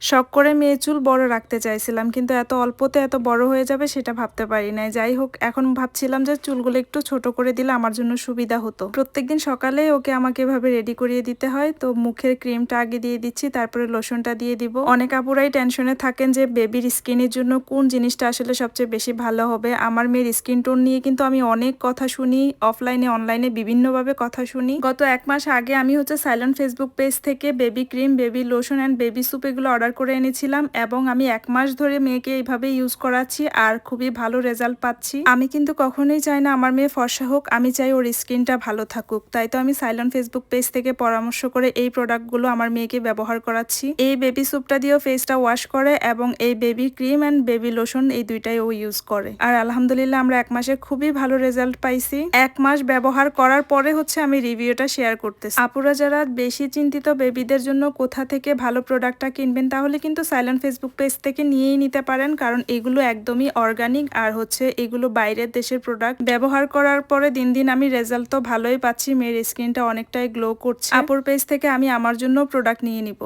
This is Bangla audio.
শখ করে মেয়ে চুল বড় রাখতে চাইছিলাম, কিন্তু এত অল্পতে এত বড় হয়ে যাবে সেটা ভাবতে পারি নাই। যাই হোক, এখন ভাবছিলাম যে চুলগুলো একটু ছোট করে দিলে আমার জন্য সুবিধা হতো। প্রত্যেকদিন সকালে ওকে আমাকে এভাবে রেডি করিয়ে দিতে হয়। তো মুখের ক্রিমটা আগে দিয়ে দিচ্ছি, তারপরে লোশনটা দিয়ে দিব। অনেক আপুরাই টেনশনে থাকেন যে বেবির স্কিনের জন্য কোন জিনিসটা আসলে সবচেয়ে বেশি ভালো হবে। আমার মেয়ের স্কিন টোন নিয়ে কিন্তু আমি অনেক কথা শুনি, অফলাইনে অনলাইনে বিভিন্নভাবে কথা শুনি। গত 1 মাস আগে আমি সাইলন ফেসবুক পেজ থেকে baby cream, baby lotion and baby soup এগুলো অর্ডার করে এনেছিলাম, এবং আমি 1 মাস ধরে মেয়েকে এইভাবে ইউজ করাচ্ছি আর খুবই ভালো রেজাল্ট পাচ্ছি। আমি কিন্তু কখনোই চাই না আমার মেয়ে ফর্সা হোক, আমি চাই ওর স্কিনটা ভালো থাকুক। তাই তো আমি সাইলন ফেসবুক পেজ থেকে পরামর্শ করে এই প্রোডাক্টগুলো আমার মেয়েকে ব্যবহার করাচ্ছি। এই বেবি স্যুপটা দিয়েও ফেসটা ওয়াশ করে, এবং এই baby cream and baby lotion এই দুইটাই ও ইউজ করে। আর আলহামদুলিল্লাহ আমরা 1 মাসে খুবই ভালো রেজাল্ট পাইছি। 1 মাস ব্যবহার করার পরে আমি রিভিউটা শেয়ার করতেছি। আপুরা যারা বেশি চিন্তিত বেবিদের জন্য কোথা থেকে ভালো প্রোডাক্টটা কিনবেন, তাহলে কিন্তু সাইলন ফেসবুক পেজ থেকে নিয়েই নিতে পারেন, কারণ এগুলো একদমই অর্গানিক আর এগুলো বাইরের দেশের প্রোডাক্ট। ব্যবহার করার পরে দিন দিন আমি রেজাল্ট তো ভালোই পাচ্ছি, মেয়ের স্কিনটা অনেকটাই গ্লো করছে। আপুর পেজ থেকে আমি আমার জন্য প্রোডাক্ট নিয়ে নিব।